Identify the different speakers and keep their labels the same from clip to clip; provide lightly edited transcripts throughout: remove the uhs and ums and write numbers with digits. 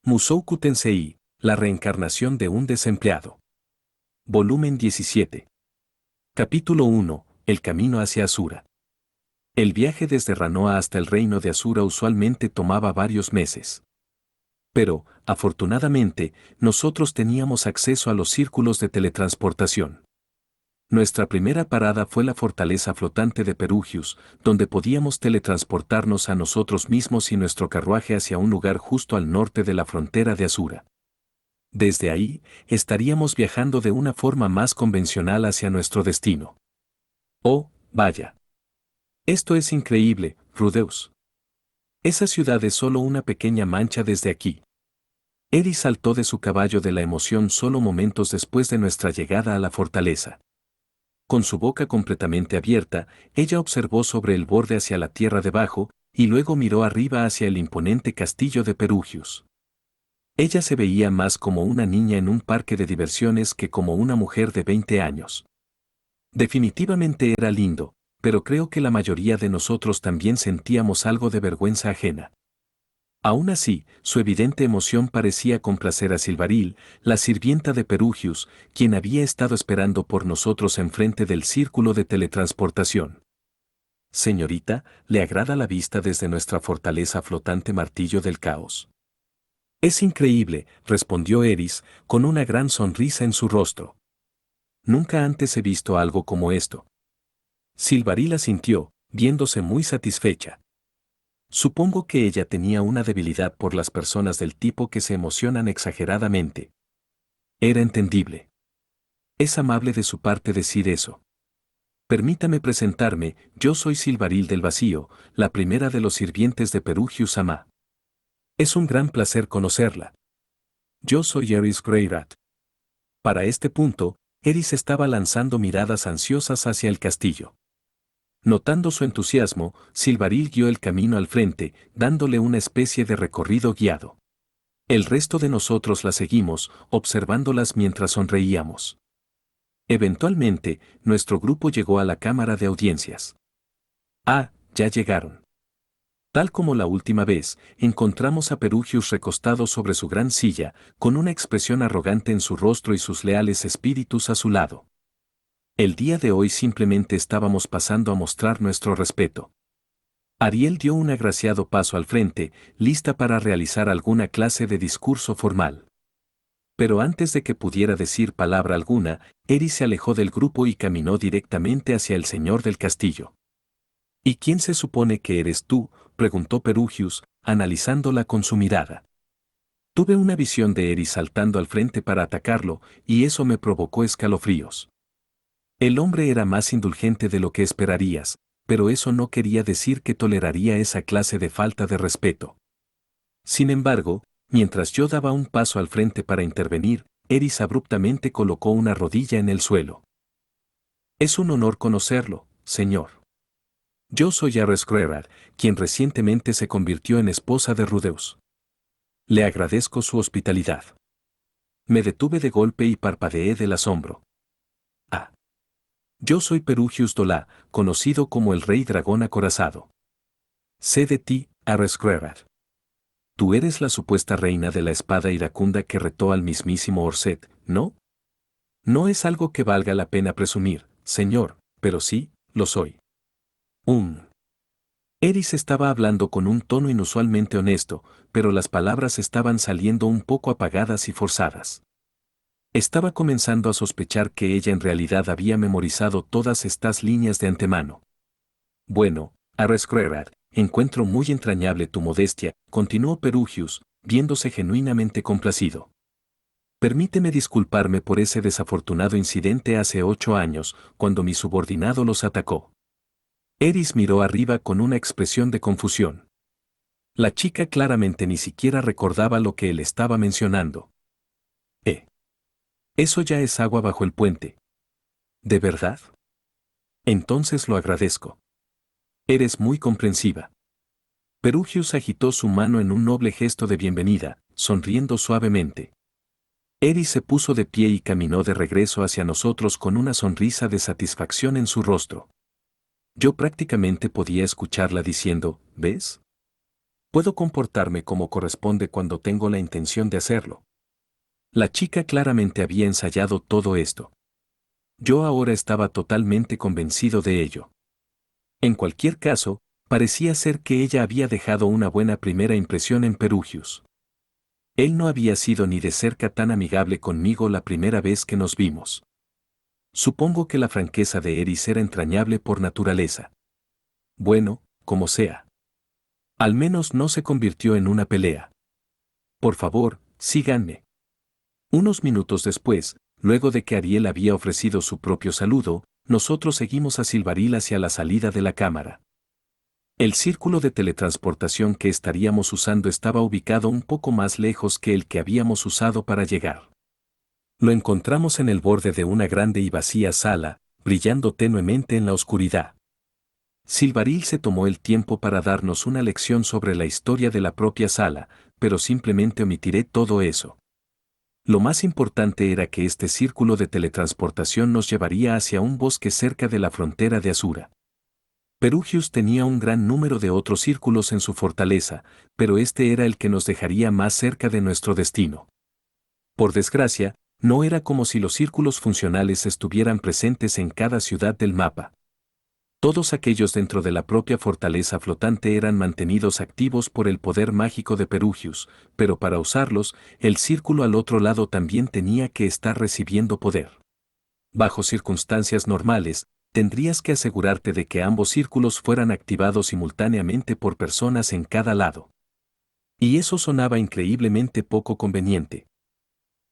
Speaker 1: Musouku Tensei, la reencarnación de un desempleado. Volumen 17. Capítulo 1. El camino hacia Asura. El viaje desde Ranoa hasta el reino de Asura usualmente tomaba varios meses. Pero, afortunadamente, nosotros teníamos acceso a los círculos de teletransportación. Nuestra primera parada fue la fortaleza flotante de Perugius, donde podíamos teletransportarnos a nosotros mismos y nuestro carruaje hacia un lugar justo al norte de la frontera de Asura. Desde ahí, estaríamos viajando de una forma más convencional hacia nuestro destino. Oh, vaya. Esto es increíble, Rudeus. Esa ciudad es solo una pequeña mancha desde aquí. Eris saltó de su caballo de la emoción solo momentos después de nuestra llegada a la fortaleza. Con su boca completamente abierta, ella observó sobre el borde hacia la tierra debajo, y luego miró arriba hacia el imponente castillo de Perugius. Ella se veía más como una niña en un parque de diversiones que como una mujer de 20 años. Definitivamente era lindo, pero creo que la mayoría de nosotros también sentíamos algo de vergüenza ajena. Aún así, su evidente emoción parecía complacer a Silvaril, la sirvienta de Perugius, quien había estado esperando por nosotros enfrente del círculo de teletransportación. Señorita, ¿le agrada la vista desde nuestra fortaleza flotante martillo del caos? Es increíble, respondió Eris, con una gran sonrisa en su rostro. Nunca antes he visto algo como esto. Silvaril asintió, viéndose muy satisfecha. Supongo que ella tenía una debilidad por las personas del tipo que se emocionan exageradamente. Era entendible. Es amable de su parte decir eso. Permítame presentarme, yo soy Silvaril del Vacío, la primera de los sirvientes de Perugius Ama. Es un gran placer conocerla. Yo soy Eris Greyrat. Para este punto, Eris estaba lanzando miradas ansiosas hacia el castillo. Notando su entusiasmo, Silvaril guió el camino al frente, dándole una especie de recorrido guiado. El resto de nosotros la seguimos, observándolas mientras sonreíamos. Eventualmente, nuestro grupo llegó a la cámara de audiencias. Ah, ya llegaron. Tal como la última vez, encontramos a Perugius recostado sobre su gran silla, con una expresión arrogante en su rostro y sus leales espíritus a su lado. El día de hoy simplemente estábamos pasando a mostrar nuestro respeto. Ariel dio un agraciado paso al frente, lista para realizar alguna clase de discurso formal. Pero antes de que pudiera decir palabra alguna, Eris se alejó del grupo y caminó directamente hacia el señor del castillo. ¿Y quién se supone que eres tú?, preguntó Perugius, analizándola con su mirada. Tuve una visión de Eris saltando al frente para atacarlo, y eso me provocó escalofríos. El hombre era más indulgente de lo que esperarías, pero eso no quería decir que toleraría esa clase de falta de respeto. Sin embargo, mientras yo daba un paso al frente para intervenir, Eris abruptamente colocó una rodilla en el suelo. Es un honor conocerlo, señor. Yo soy Ares Greyrat, quien recientemente se convirtió en esposa de Rudeus. Le agradezco su hospitalidad. Me detuve de golpe y parpadeé del asombro. Ah. Yo soy Perugius Dolá, conocido como el Rey Dragón Acorazado. Sé de ti, Ares Greyrat. Tú eres la supuesta reina de la espada iracunda que retó al mismísimo Orset, ¿no? No es algo que valga la pena presumir, señor, pero sí, lo soy. Eris estaba hablando con un tono inusualmente honesto, pero las palabras estaban saliendo un poco apagadas y forzadas. Estaba comenzando a sospechar que ella en realidad había memorizado todas estas líneas de antemano. Bueno, Ares Greyrat, encuentro muy entrañable tu modestia, continuó Perugius, viéndose genuinamente complacido. Permíteme disculparme por ese desafortunado incidente hace 8 años, cuando mi subordinado los atacó. Eris miró arriba con una expresión de confusión. La chica claramente ni siquiera recordaba lo que él estaba mencionando. Eso ya es agua bajo el puente. ¿De verdad? Entonces lo agradezco. Eres muy comprensiva. Perugius agitó su mano en un noble gesto de bienvenida, sonriendo suavemente. Eris se puso de pie y caminó de regreso hacia nosotros con una sonrisa de satisfacción en su rostro. Yo prácticamente podía escucharla diciendo, ¿ves? Puedo comportarme como corresponde cuando tengo la intención de hacerlo. La chica claramente había ensayado todo esto. Yo ahora estaba totalmente convencido de ello. En cualquier caso, parecía ser que ella había dejado una buena primera impresión en Perugius. Él no había sido ni de cerca tan amigable conmigo la primera vez que nos vimos. Supongo que la franqueza de Eris era entrañable por naturaleza. Bueno, como sea. Al menos no se convirtió en una pelea. Por favor, síganme. Unos minutos después, luego de que Ariel había ofrecido su propio saludo, nosotros seguimos a Silvaril hacia la salida de la cámara. El círculo de teletransportación que estaríamos usando estaba ubicado un poco más lejos que el que habíamos usado para llegar. Lo encontramos en el borde de una grande y vacía sala, brillando tenuemente en la oscuridad. Silvaril se tomó el tiempo para darnos una lección sobre la historia de la propia sala, pero simplemente omitiré todo eso. Lo más importante era que este círculo de teletransportación nos llevaría hacia un bosque cerca de la frontera de Asura. Perugius tenía un gran número de otros círculos en su fortaleza, pero este era el que nos dejaría más cerca de nuestro destino. Por desgracia, no era como si los círculos funcionales estuvieran presentes en cada ciudad del mapa. Todos aquellos dentro de la propia fortaleza flotante eran mantenidos activos por el poder mágico de Perugius, pero para usarlos, el círculo al otro lado también tenía que estar recibiendo poder. Bajo circunstancias normales, tendrías que asegurarte de que ambos círculos fueran activados simultáneamente por personas en cada lado. Y eso sonaba increíblemente poco conveniente.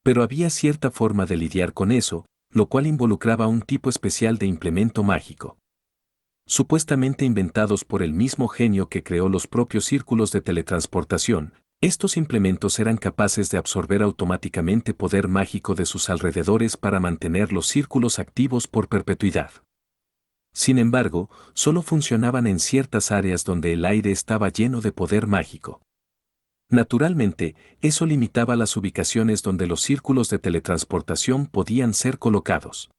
Speaker 1: Pero había cierta forma de lidiar con eso, lo cual involucraba un tipo especial de implemento mágico. Supuestamente inventados por el mismo genio que creó los propios círculos de teletransportación, estos implementos eran capaces de absorber automáticamente poder mágico de sus alrededores para mantener los círculos activos por perpetuidad. Sin embargo, solo funcionaban en ciertas áreas donde el aire estaba lleno de poder mágico. Naturalmente, eso limitaba las ubicaciones donde los círculos de teletransportación podían ser colocados.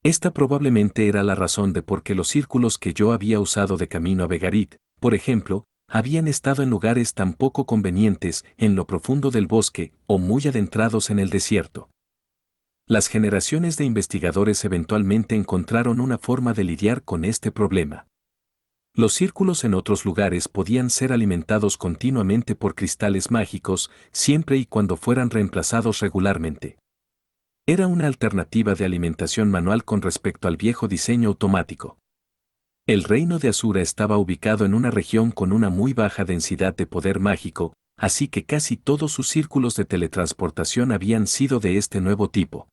Speaker 1: Esta probablemente era la razón de por qué los círculos que yo había usado de camino a Begarit, por ejemplo, habían estado en lugares tan poco convenientes en lo profundo del bosque o muy adentrados en el desierto. Las generaciones de investigadores eventualmente encontraron una forma de lidiar con este problema. Los círculos en otros lugares podían ser alimentados continuamente por cristales mágicos, siempre y cuando fueran reemplazados regularmente. Era una alternativa de alimentación manual con respecto al viejo diseño automático. El reino de Asura estaba ubicado en una región con una muy baja densidad de poder mágico, así que casi todos sus círculos de teletransportación habían sido de este nuevo tipo.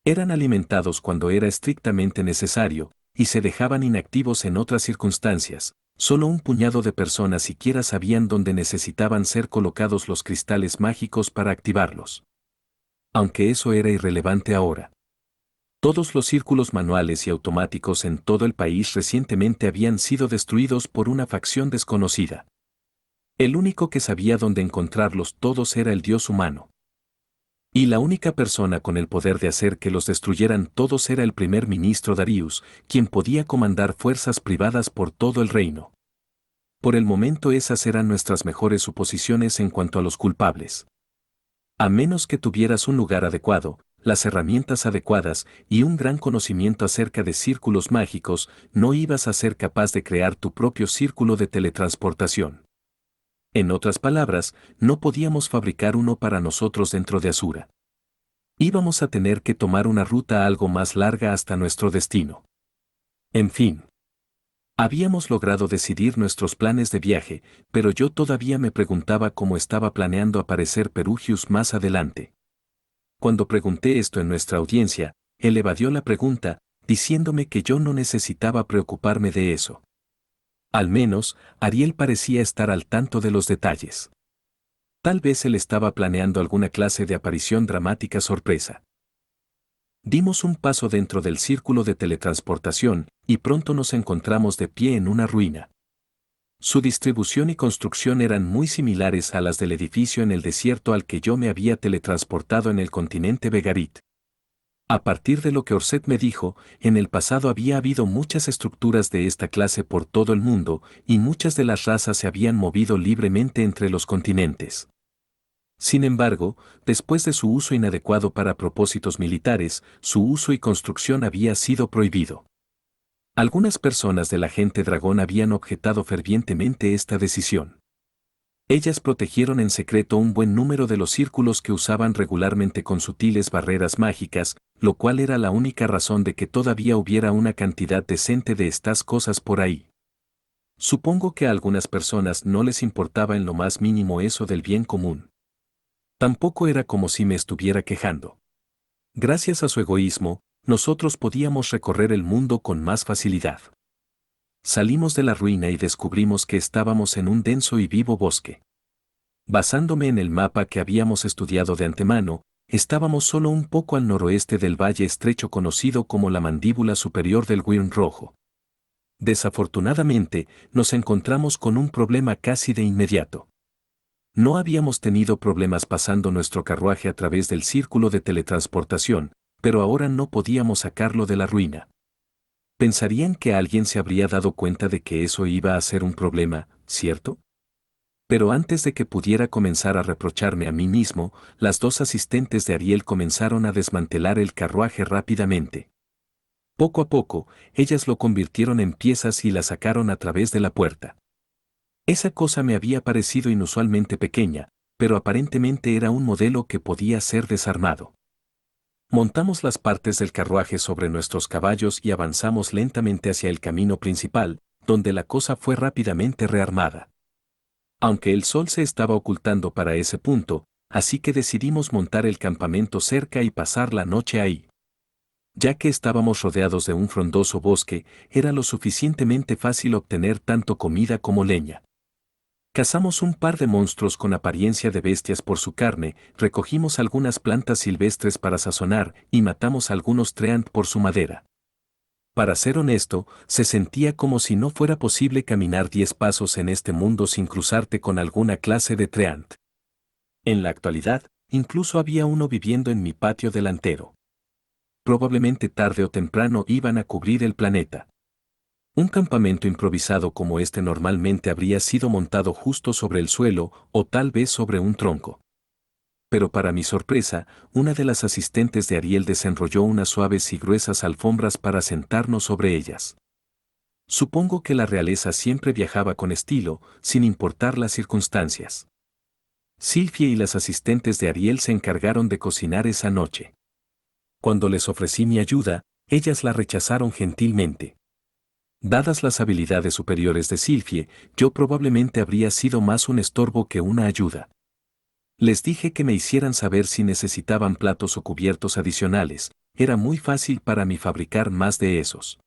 Speaker 1: Eran alimentados cuando era estrictamente necesario, y se dejaban inactivos en otras circunstancias. Solo un puñado de personas siquiera sabían dónde necesitaban ser colocados los cristales mágicos para activarlos. Aunque eso era irrelevante ahora. Todos los círculos manuales y automáticos en todo el país recientemente habían sido destruidos por una facción desconocida. El único que sabía dónde encontrarlos todos era el dios humano. Y la única persona con el poder de hacer que los destruyeran todos era el primer ministro Darius, quien podía comandar fuerzas privadas por todo el reino. Por el momento esas eran nuestras mejores suposiciones en cuanto a los culpables. A menos que tuvieras un lugar adecuado, las herramientas adecuadas y un gran conocimiento acerca de círculos mágicos, no ibas a ser capaz de crear tu propio círculo de teletransportación. En otras palabras, no podíamos fabricar uno para nosotros dentro de Asura. Íbamos a tener que tomar una ruta algo más larga hasta nuestro destino. En fin. Habíamos logrado decidir nuestros planes de viaje, pero yo todavía me preguntaba cómo estaba planeando aparecer Perugius más adelante. Cuando pregunté esto en nuestra audiencia, él evadió la pregunta, diciéndome que yo no necesitaba preocuparme de eso. Al menos, Ariel parecía estar al tanto de los detalles. Tal vez él estaba planeando alguna clase de aparición dramática sorpresa. Dimos un paso dentro del círculo de teletransportación, y pronto nos encontramos de pie en una ruina. Su distribución y construcción eran muy similares a las del edificio en el desierto al que yo me había teletransportado en el continente Begarit. A partir de lo que Orset me dijo, en el pasado había habido muchas estructuras de esta clase por todo el mundo, y muchas de las razas se habían movido libremente entre los continentes. Sin embargo, después de su uso inadecuado para propósitos militares, su uso y construcción había sido prohibido. Algunas personas del agente dragón habían objetado fervientemente esta decisión. Ellas protegieron en secreto un buen número de los círculos que usaban regularmente con sutiles barreras mágicas, lo cual era la única razón de que todavía hubiera una cantidad decente de estas cosas por ahí. Supongo que a algunas personas no les importaba en lo más mínimo eso del bien común. Tampoco era como si me estuviera quejando. Gracias a su egoísmo, nosotros podíamos recorrer el mundo con más facilidad. Salimos de la ruina y descubrimos que estábamos en un denso y vivo bosque. Basándome en el mapa que habíamos estudiado de antemano, estábamos solo un poco al noroeste del valle estrecho conocido como la mandíbula superior del Wyrm Rojo. Desafortunadamente, nos encontramos con un problema casi de inmediato. No habíamos tenido problemas pasando nuestro carruaje a través del círculo de teletransportación, pero ahora no podíamos sacarlo de la ruina. Pensarían que alguien se habría dado cuenta de que eso iba a ser un problema, ¿cierto? Pero antes de que pudiera comenzar a reprocharme a mí mismo, las dos asistentes de Ariel comenzaron a desmantelar el carruaje rápidamente. Poco a poco, ellas lo convirtieron en piezas y la sacaron a través de la puerta. Esa cosa me había parecido inusualmente pequeña, pero aparentemente era un modelo que podía ser desarmado. Montamos las partes del carruaje sobre nuestros caballos y avanzamos lentamente hacia el camino principal, donde la cosa fue rápidamente rearmada. Aunque el sol se estaba ocultando para ese punto, así que decidimos montar el campamento cerca y pasar la noche ahí. Ya que estábamos rodeados de un frondoso bosque, era lo suficientemente fácil obtener tanto comida como leña. Cazamos un par de monstruos con apariencia de bestias por su carne, recogimos algunas plantas silvestres para sazonar y matamos algunos treant por su madera. Para ser honesto, se sentía como si no fuera posible caminar 10 pasos en este mundo sin cruzarte con alguna clase de treant. En la actualidad, incluso había uno viviendo en mi patio delantero. Probablemente tarde o temprano iban a cubrir el planeta. Un campamento improvisado como este normalmente habría sido montado justo sobre el suelo o tal vez sobre un tronco. Pero para mi sorpresa, una de las asistentes de Ariel desenrolló unas suaves y gruesas alfombras para sentarnos sobre ellas. Supongo que la realeza siempre viajaba con estilo, sin importar las circunstancias. Sylvie y las asistentes de Ariel se encargaron de cocinar esa noche. Cuando les ofrecí mi ayuda, ellas la rechazaron gentilmente. Dadas las habilidades superiores de Sylvie, yo probablemente habría sido más un estorbo que una ayuda. Les dije que me hicieran saber si necesitaban platos o cubiertos adicionales, era muy fácil para mí fabricar más de esos.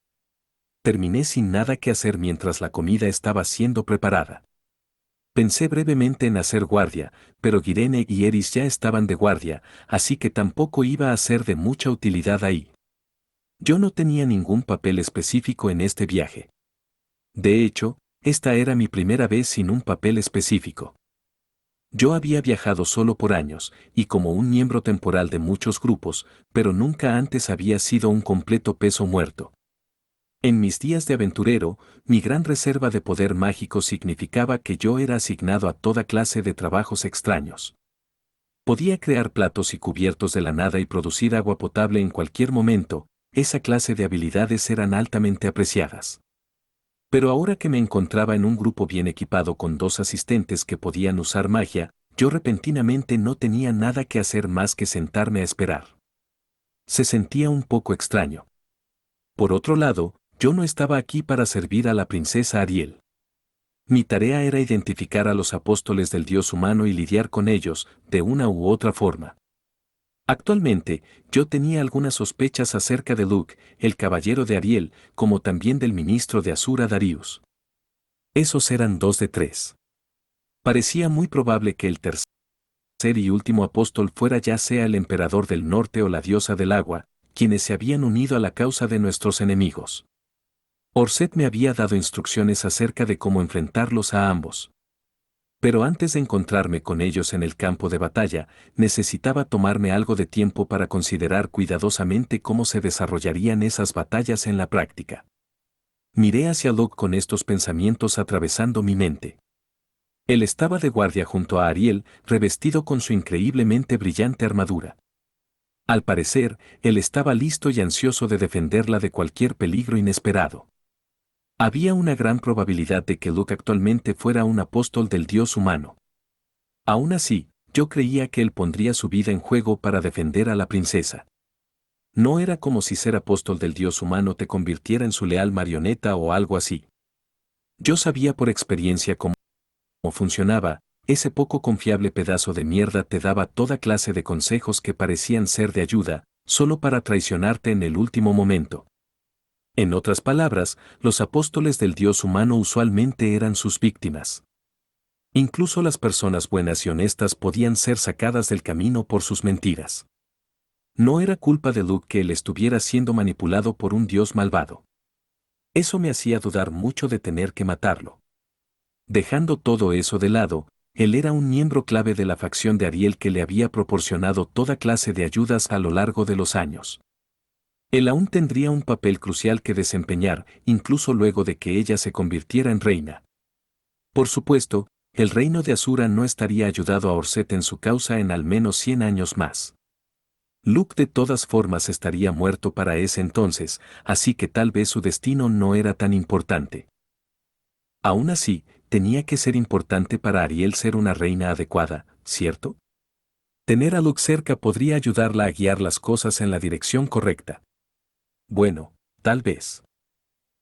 Speaker 1: Terminé sin nada que hacer mientras la comida estaba siendo preparada. Pensé brevemente en hacer guardia, pero Irene y Eris ya estaban de guardia, así que tampoco iba a ser de mucha utilidad ahí. Yo no tenía ningún papel específico en este viaje. De hecho, esta era mi primera vez sin un papel específico. Yo había viajado solo por años, y como un miembro temporal de muchos grupos, pero nunca antes había sido un completo peso muerto. En mis días de aventurero, mi gran reserva de poder mágico significaba que yo era asignado a toda clase de trabajos extraños. Podía crear platos y cubiertos de la nada y producir agua potable en cualquier momento, esa clase de habilidades eran altamente apreciadas. Pero ahora que me encontraba en un grupo bien equipado con dos asistentes que podían usar magia, yo repentinamente no tenía nada que hacer más que sentarme a esperar. Se sentía un poco extraño. Por otro lado, yo no estaba aquí para servir a la princesa Ariel. Mi tarea era identificar a los apóstoles del dios humano y lidiar con ellos, de una u otra forma. Actualmente, yo tenía algunas sospechas acerca de Luke, el caballero de Ariel, como también del ministro de Asura Darius. Esos eran 2 de 3. Parecía muy probable que el tercer y último apóstol fuera ya sea el emperador del norte o la diosa del agua, quienes se habían unido a la causa de nuestros enemigos. Orset me había dado instrucciones acerca de cómo enfrentarlos a ambos. Pero antes de encontrarme con ellos en el campo de batalla, necesitaba tomarme algo de tiempo para considerar cuidadosamente cómo se desarrollarían esas batallas en la práctica. Miré hacia Luke con estos pensamientos atravesando mi mente. Él estaba de guardia junto a Ariel, revestido con su increíblemente brillante armadura. Al parecer, él estaba listo y ansioso de defenderla de cualquier peligro inesperado. Había una gran probabilidad de que Luke actualmente fuera un apóstol del Dios humano. Aún así, yo creía que él pondría su vida en juego para defender a la princesa. No era como si ser apóstol del Dios humano te convirtiera en su leal marioneta o algo así. Yo sabía por experiencia cómo funcionaba, ese poco confiable pedazo de mierda te daba toda clase de consejos que parecían ser de ayuda, solo para traicionarte en el último momento. En otras palabras, los apóstoles del Dios humano usualmente eran sus víctimas. Incluso las personas buenas y honestas podían ser sacadas del camino por sus mentiras. No era culpa de Luke que él estuviera siendo manipulado por un Dios malvado. Eso me hacía dudar mucho de tener que matarlo. Dejando todo eso de lado, él era un miembro clave de la facción de Ariel que le había proporcionado toda clase de ayudas a lo largo de los años. Él aún tendría un papel crucial que desempeñar, incluso luego de que ella se convirtiera en reina. Por supuesto, el reino de Asura no estaría ayudado a Orset en su causa en al menos 100 años más. Luke de todas formas estaría muerto para ese entonces, así que tal vez su destino no era tan importante. Aún así, tenía que ser importante para Ariel ser una reina adecuada, ¿cierto? Tener a Luke cerca podría ayudarla a guiar las cosas en la dirección correcta. Bueno, tal vez.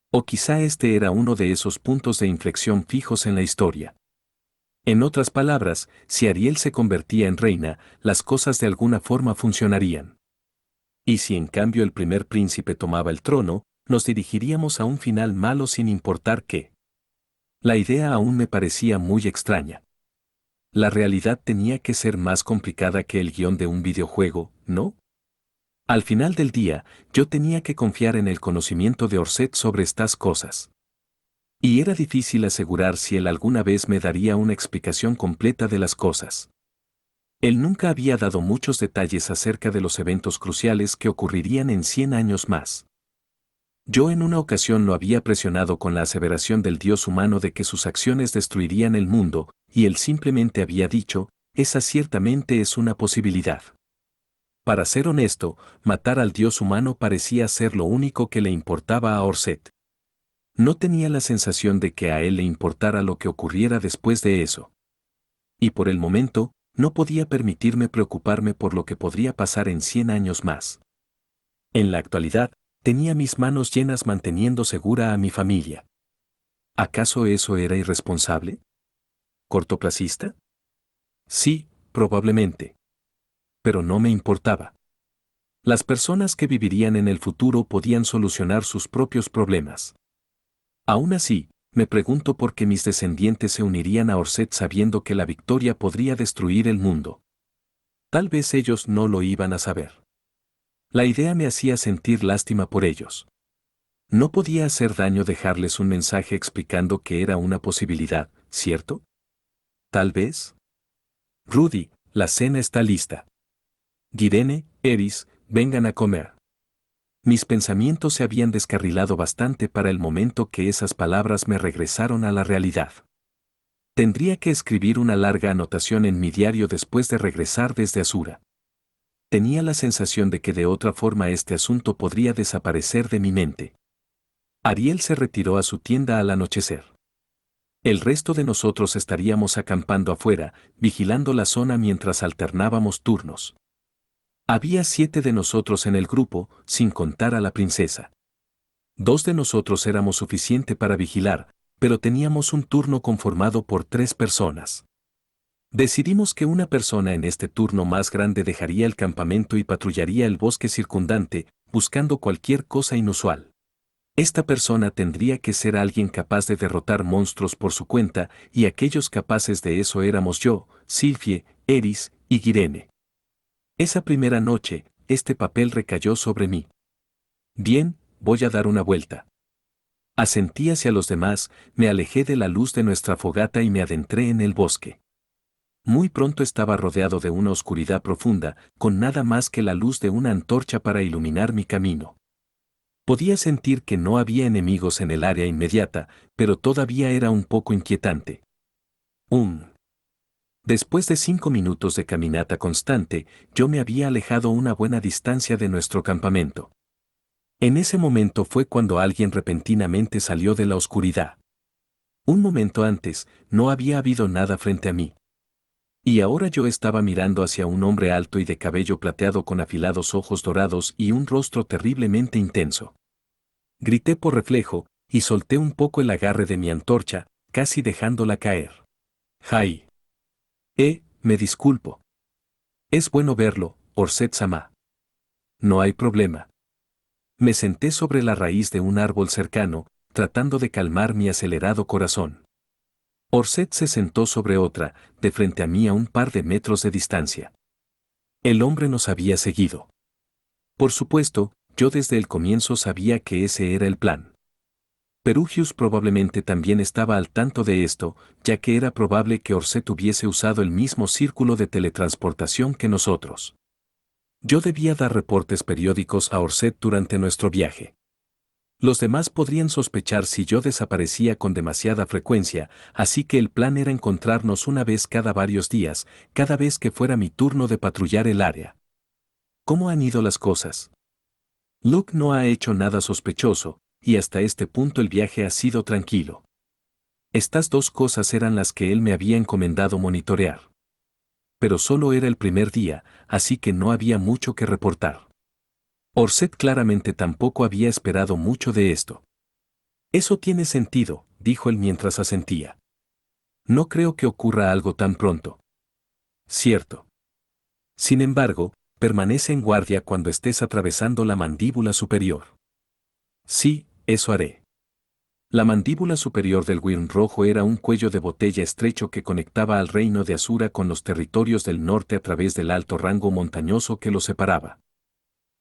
Speaker 1: O quizá este era uno de esos puntos de inflexión fijos en la historia. En otras palabras, si Ariel se convertía en reina, las cosas de alguna forma funcionarían. Y si en cambio el primer príncipe tomaba el trono, nos dirigiríamos a un final malo sin importar qué. La idea aún me parecía muy extraña. La realidad tenía que ser más complicada que el guión de un videojuego, ¿no? Al final del día, yo tenía que confiar en el conocimiento de Orset sobre estas cosas. Y era difícil asegurar si él alguna vez me daría una explicación completa de las cosas. Él nunca había dado muchos detalles acerca de los eventos cruciales que ocurrirían en 100 años más. Yo en una ocasión lo había presionado con la aseveración del Dios humano de que sus acciones destruirían el mundo, y él simplemente había dicho, esa ciertamente es una posibilidad. Para ser honesto, matar al Dios humano parecía ser lo único que le importaba a Orset. No tenía la sensación de que a él le importara lo que ocurriera después de eso. Y por el momento, no podía permitirme preocuparme por lo que podría pasar en 100 años más. En la actualidad, tenía mis manos llenas manteniendo segura a mi familia. ¿Acaso eso era irresponsable? ¿Cortoplacista? Sí, probablemente. Pero no me importaba. Las personas que vivirían en el futuro podían solucionar sus propios problemas. Aún así, me pregunto por qué mis descendientes se unirían a Orset sabiendo que la victoria podría destruir el mundo. Tal vez ellos no lo iban a saber. La idea me hacía sentir lástima por ellos. No podía hacer daño dejarles un mensaje explicando que era una posibilidad, ¿cierto? Tal vez. Rudy, la cena está lista. Girene, Eris, vengan a comer. Mis pensamientos se habían descarrilado bastante para el momento que esas palabras me regresaron a la realidad. Tendría que escribir una larga anotación en mi diario después de regresar desde Asura. Tenía la sensación de que de otra forma este asunto podría desaparecer de mi mente. Ariel se retiró a su tienda al anochecer. El resto de nosotros estaríamos acampando afuera, vigilando la zona mientras alternábamos turnos. Había 7 de nosotros en el grupo, sin contar a la princesa. 2 de nosotros éramos suficiente para vigilar, pero teníamos un turno conformado por 3 personas. Decidimos que una persona en este turno más grande dejaría el campamento y patrullaría el bosque circundante, buscando cualquier cosa inusual. Esta persona tendría que ser alguien capaz de derrotar monstruos por su cuenta, y aquellos capaces de eso éramos yo, Sylphie, Eris y Girene. Esa primera noche, este papel recayó sobre mí. Bien, voy a dar una vuelta. Asentí hacia los demás, me alejé de la luz de nuestra fogata y me adentré en el bosque. Muy pronto estaba rodeado de una oscuridad profunda, con nada más que la luz de una antorcha para iluminar mi camino. Podía sentir que no había enemigos en el área inmediata, pero todavía era un poco inquietante. Después de 5 minutos de caminata constante, yo me había alejado una buena distancia de nuestro campamento. En ese momento fue cuando alguien repentinamente salió de la oscuridad. Un momento antes, no había habido nada frente a mí. Y ahora yo estaba mirando hacia un hombre alto y de cabello plateado con afilados ojos dorados y un rostro terriblemente intenso. Grité por reflejo, y solté un poco el agarre de mi antorcha, casi dejándola caer. ¡Jai! Me disculpo. Es bueno verlo, Orset-sama. No hay problema. Me senté sobre la raíz de un árbol cercano, tratando de calmar mi acelerado corazón. Orset se sentó sobre otra, de frente a mí a un par de metros de distancia. El hombre nos había seguido. Por supuesto, yo desde el comienzo sabía que ese era el plan. Perugius probablemente también estaba al tanto de esto, ya que era probable que Orset hubiese usado el mismo círculo de teletransportación que nosotros. Yo debía dar reportes periódicos a Orset durante nuestro viaje. Los demás podrían sospechar si yo desaparecía con demasiada frecuencia, así que el plan era encontrarnos una vez cada varios días, cada vez que fuera mi turno de patrullar el área. ¿Cómo han ido las cosas? Luke no ha hecho nada sospechoso, y hasta este punto el viaje ha sido tranquilo. Estas dos cosas eran las que él me había encomendado monitorear. Pero solo era el primer día, así que no había mucho que reportar. Orset claramente tampoco había esperado mucho de esto. Eso tiene sentido, dijo él mientras asentía. No creo que ocurra algo tan pronto. Cierto. Sin embargo, permanece en guardia cuando estés atravesando la mandíbula superior. Sí, eso haré. La mandíbula superior del Wyrm rojo era un cuello de botella estrecho que conectaba al reino de Asura con los territorios del norte a través del alto rango montañoso que lo separaba.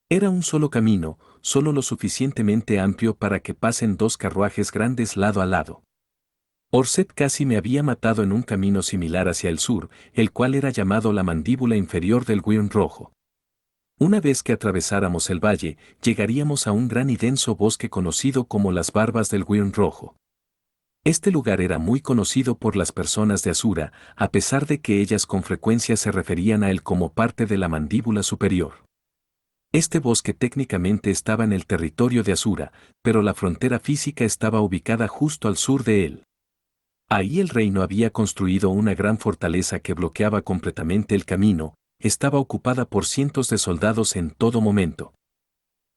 Speaker 1: Era un solo camino, solo lo suficientemente amplio para que pasen dos carruajes grandes lado a lado. Orset casi me había matado en un camino similar hacia el sur, el cual era llamado la mandíbula inferior del Wyrm rojo. Una vez que atravesáramos el valle, llegaríamos a un gran y denso bosque conocido como las Barbas del Wyrm rojo. Este lugar era muy conocido por las personas de Asura, a pesar de que ellas con frecuencia se referían a él como parte de la mandíbula superior. Este bosque técnicamente estaba en el territorio de Asura, pero la frontera física estaba ubicada justo al sur de él. Ahí el reino había construido una gran fortaleza que bloqueaba completamente el camino, estaba ocupada por cientos de soldados en todo momento.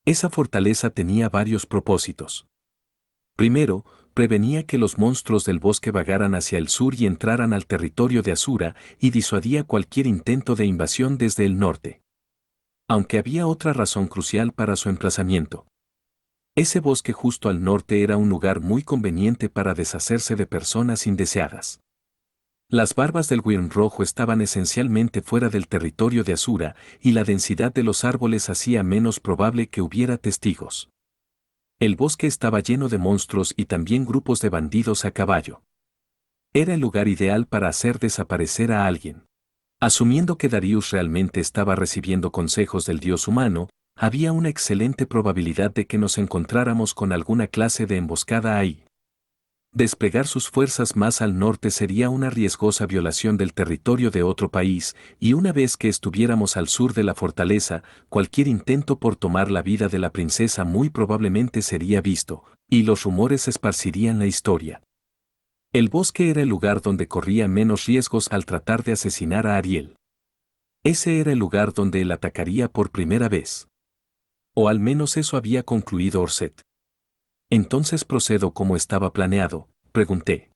Speaker 1: Esa fortaleza tenía varios propósitos. Primero, prevenía que los monstruos del bosque vagaran hacia el sur y entraran al territorio de Asura y disuadía cualquier intento de invasión desde el norte. Aunque había otra razón crucial para su emplazamiento. Ese bosque justo al norte era un lugar muy conveniente para deshacerse de personas indeseadas. Las barbas del Wyrm rojo estaban esencialmente fuera del territorio de Asura, y la densidad de los árboles hacía menos probable que hubiera testigos. El bosque estaba lleno de monstruos y también grupos de bandidos a caballo. Era el lugar ideal para hacer desaparecer a alguien. Asumiendo que Darius realmente estaba recibiendo consejos del dios humano, había una excelente probabilidad de que nos encontráramos con alguna clase de emboscada ahí. Desplegar sus fuerzas más al norte sería una riesgosa violación del territorio de otro país, y una vez que estuviéramos al sur de la fortaleza, cualquier intento por tomar la vida de la princesa muy probablemente sería visto, y los rumores esparcirían la historia. El bosque era el lugar donde corría menos riesgos al tratar de asesinar a Ariel. Ese era el lugar donde él atacaría por primera vez. O al menos eso había concluido Orset. ¿Entonces procedo como estaba planeado?, pregunté.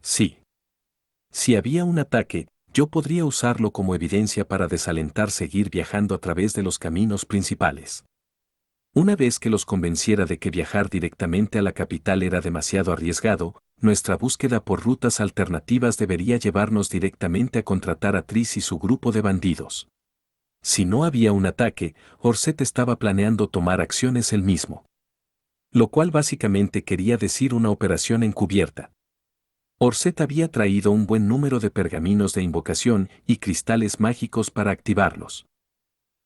Speaker 1: Sí. Si había un ataque, yo podría usarlo como evidencia para desalentar seguir viajando a través de los caminos principales. Una vez que los convenciera de que viajar directamente a la capital era demasiado arriesgado, nuestra búsqueda por rutas alternativas debería llevarnos directamente a contratar a Triss y su grupo de bandidos. Si no había un ataque, Orset estaba planeando tomar acciones él mismo. Lo cual básicamente quería decir una operación encubierta. Orset había traído un buen número de pergaminos de invocación y cristales mágicos para activarlos.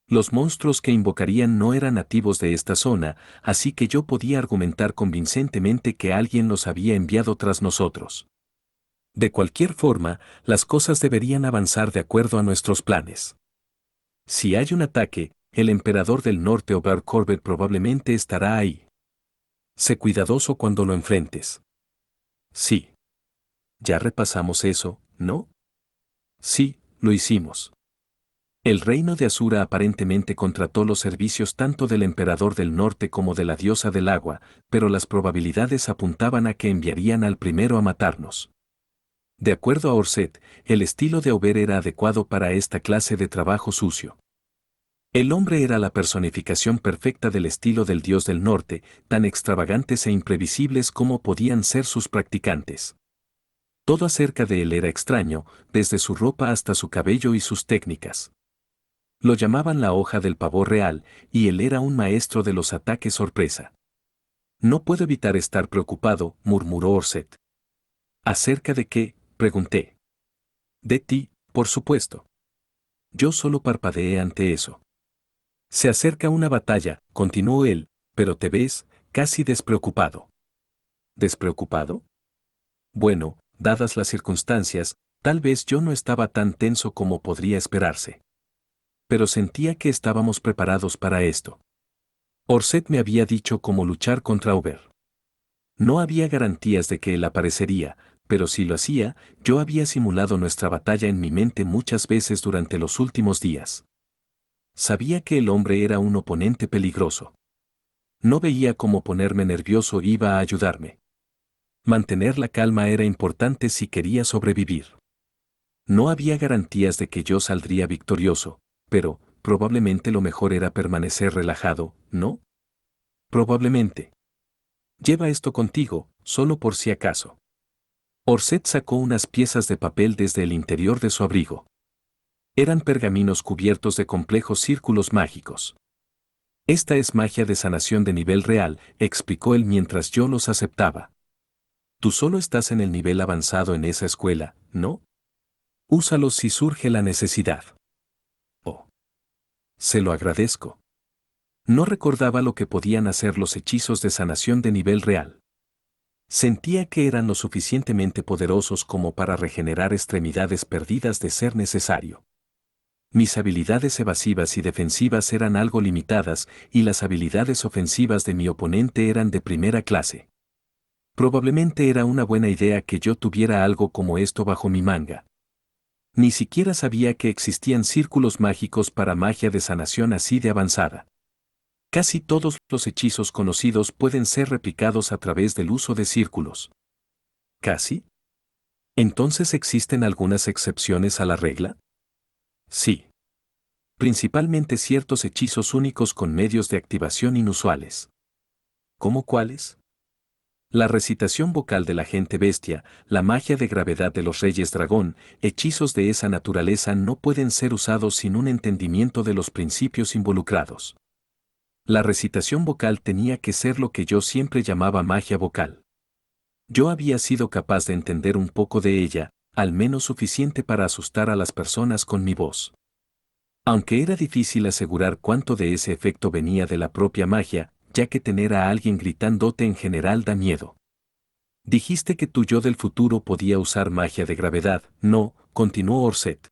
Speaker 1: Los monstruos que invocarían no eran nativos de esta zona, así que yo podía argumentar convincentemente que alguien los había enviado tras nosotros. De cualquier forma, las cosas deberían avanzar de acuerdo a nuestros planes. Si hay un ataque, el emperador del norte Oberth Corbett probablemente estará ahí. Sé cuidadoso cuando lo enfrentes. Sí. Ya repasamos eso, ¿no? Sí, lo hicimos. El reino de Asura aparentemente contrató los servicios tanto del emperador del norte como de la diosa del agua, pero las probabilidades apuntaban a que enviarían al primero a matarnos. De acuerdo a Orset, el estilo de Ober era adecuado para esta clase de trabajo sucio. El hombre era la personificación perfecta del estilo del dios del norte, tan extravagantes e imprevisibles como podían ser sus practicantes. Todo acerca de él era extraño, desde su ropa hasta su cabello y sus técnicas. Lo llamaban la hoja del pavor real, y él era un maestro de los ataques sorpresa. No puedo evitar estar preocupado, murmuró Orset. ¿Acerca de qué? Pregunté. De ti, por supuesto. Yo solo parpadeé ante eso. Se acerca una batalla, continuó él, pero te ves, casi despreocupado. ¿Despreocupado? Bueno, dadas las circunstancias, tal vez yo no estaba tan tenso como podría esperarse. Pero sentía que estábamos preparados para esto. Orset me había dicho cómo luchar contra Ober. No había garantías de que él aparecería, pero si lo hacía, yo había simulado nuestra batalla en mi mente muchas veces durante los últimos días. Sabía que el hombre era un oponente peligroso. No veía cómo ponerme nervioso iba a ayudarme. Mantener la calma era importante si quería sobrevivir. No había garantías de que yo saldría victorioso, pero, probablemente lo mejor era permanecer relajado, ¿no? Probablemente. Lleva esto contigo, solo por si acaso. Orset sacó unas piezas de papel desde el interior de su abrigo. Eran pergaminos cubiertos de complejos círculos mágicos. Esta es magia de sanación de nivel real, explicó él mientras yo los aceptaba. Tú solo estás en el nivel avanzado en esa escuela, ¿no? Úsalos si surge la necesidad. Oh. Se lo agradezco. No recordaba lo que podían hacer los hechizos de sanación de nivel real. Sentía que eran lo suficientemente poderosos como para regenerar extremidades perdidas de ser necesario. Mis habilidades evasivas y defensivas eran algo limitadas y las habilidades ofensivas de mi oponente eran de primera clase. Probablemente era una buena idea que yo tuviera algo como esto bajo mi manga. Ni siquiera sabía que existían círculos mágicos para magia de sanación así de avanzada. Casi todos los hechizos conocidos pueden ser replicados a través del uso de círculos. ¿Casi? ¿Entonces existen algunas excepciones a la regla? Sí. Principalmente ciertos hechizos únicos con medios de activación inusuales. ¿Cómo cuáles? La recitación vocal de la gente bestia, la magia de gravedad de los reyes dragón, hechizos de esa naturaleza no pueden ser usados sin un entendimiento de los principios involucrados. La recitación vocal tenía que ser lo que yo siempre llamaba magia vocal. Yo había sido capaz de entender un poco de ella, al menos suficiente para asustar a las personas con mi voz. Aunque era difícil asegurar cuánto de ese efecto venía de la propia magia, ya que tener a alguien gritándote en general da miedo. Dijiste que tu yo del futuro podía usar magia de gravedad, no, continuó Orset.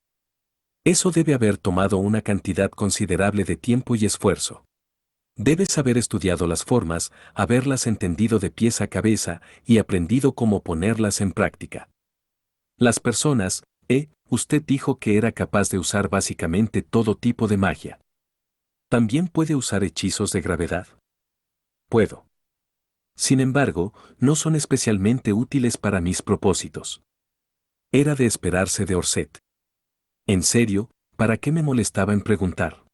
Speaker 1: Eso debe haber tomado una cantidad considerable de tiempo y esfuerzo. Debes haber estudiado las formas, haberlas entendido de pies a cabeza y aprendido cómo ponerlas en práctica. Las personas, usted dijo que era capaz de usar básicamente todo tipo de magia. ¿También puede usar hechizos de gravedad? Puedo. Sin embargo, no son especialmente útiles para mis propósitos. Era de esperarse de Orset. En serio, ¿para qué me molestaba en preguntar?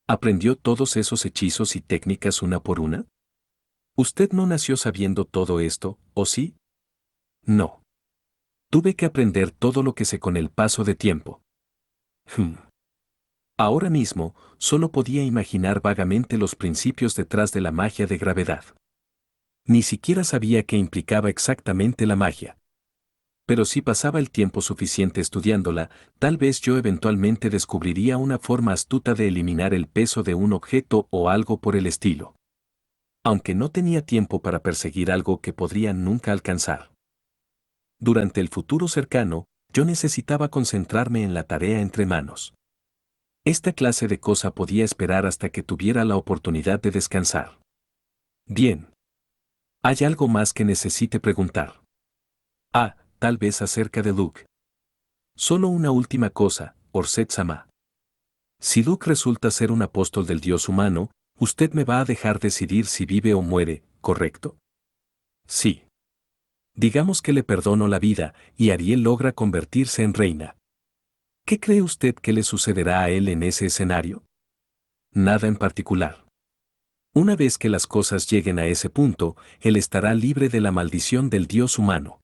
Speaker 1: ¿Aprendió todos esos hechizos y técnicas una por una? ¿Usted no nació sabiendo todo esto, o sí? No. Tuve que aprender todo lo que sé con el paso de tiempo. Hmm. Ahora mismo, solo podía imaginar vagamente los principios detrás de la magia de gravedad. Ni siquiera sabía qué implicaba exactamente la magia. Pero si pasaba el tiempo suficiente estudiándola, tal vez yo eventualmente descubriría una forma astuta de eliminar el peso de un objeto o algo por el estilo. Aunque no tenía tiempo para perseguir algo que podría nunca alcanzar. Durante el futuro cercano, yo necesitaba concentrarme en la tarea entre manos. Esta clase de cosa podía esperar hasta que tuviera la oportunidad de descansar. Bien. ¿Hay algo más que necesite preguntar? Ah, tal vez acerca de Luke. Solo una última cosa, Orset-sama. Si Luke resulta ser un apóstol del Dios humano, usted me va a dejar decidir si vive o muere, ¿correcto? Sí. Digamos que le perdono la vida y Ariel logra convertirse en reina. ¿Qué cree usted que le sucederá a él en ese escenario? Nada en particular. Una vez que las cosas lleguen a ese punto, él estará libre de la maldición del Dios humano.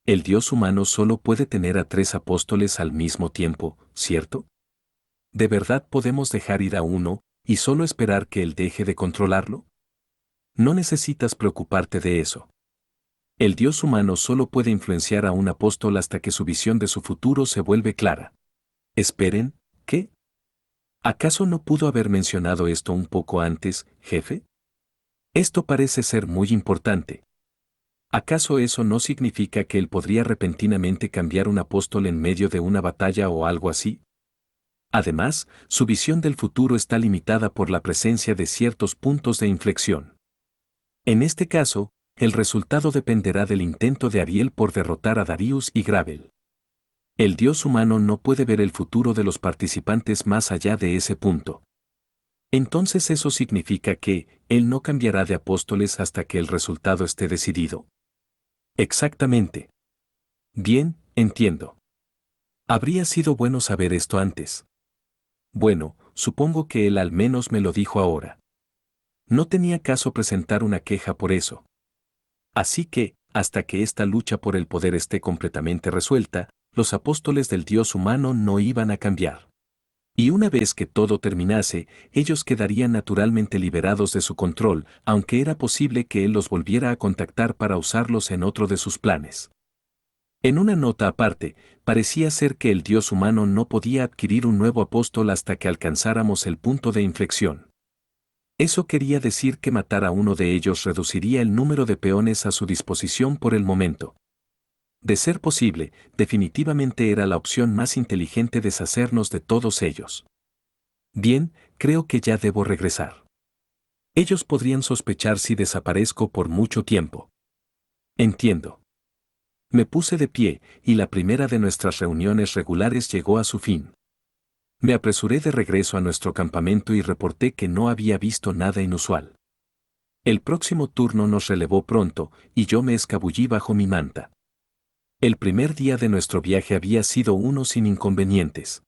Speaker 1: El Dios humano solo puede tener a 3 apóstoles al mismo tiempo, ¿cierto? ¿De verdad podemos dejar ir a uno y solo esperar que él deje de controlarlo? No necesitas preocuparte de eso. El Dios humano solo puede influenciar a un apóstol hasta que su visión de su futuro se vuelve clara. Esperen, ¿qué? ¿Acaso no pudo haber mencionado esto un poco antes, jefe? Esto parece ser muy importante. ¿Acaso eso no significa que él podría repentinamente cambiar un apóstol en medio de una batalla o algo así? Además, su visión del futuro está limitada por la presencia de ciertos puntos de inflexión. En este caso, el resultado dependerá del intento de Ariel por derrotar a Darius y Gravel. El dios humano no puede ver el futuro de los participantes más allá de ese punto. Entonces eso significa que, él no cambiará de apóstoles hasta que el resultado esté decidido. Exactamente. Bien, entiendo. Habría sido bueno saber esto antes. Bueno, supongo que él al menos me lo dijo ahora. No tenía caso presentar una queja por eso. Así que, hasta que esta lucha por el poder esté completamente resuelta, los apóstoles del Dios humano no iban a cambiar. Y una vez que todo terminase, ellos quedarían naturalmente liberados de su control, aunque era posible que él los volviera a contactar para usarlos en otro de sus planes. En una nota aparte, parecía ser que el Dios humano no podía adquirir un nuevo apóstol hasta que alcanzáramos el punto de inflexión. Eso quería decir que matar a uno de ellos reduciría el número de peones a su disposición por el momento. De ser posible, definitivamente era la opción más inteligente deshacernos de todos ellos. Bien, creo que ya debo regresar. Ellos podrían sospechar si desaparezco por mucho tiempo. Entiendo. Me puse de pie, y la primera de nuestras reuniones regulares llegó a su fin. Me apresuré de regreso a nuestro campamento y reporté que no había visto nada inusual. El próximo turno nos relevó pronto, y yo me escabullí bajo mi manta. El primer día de nuestro viaje había sido uno sin inconvenientes.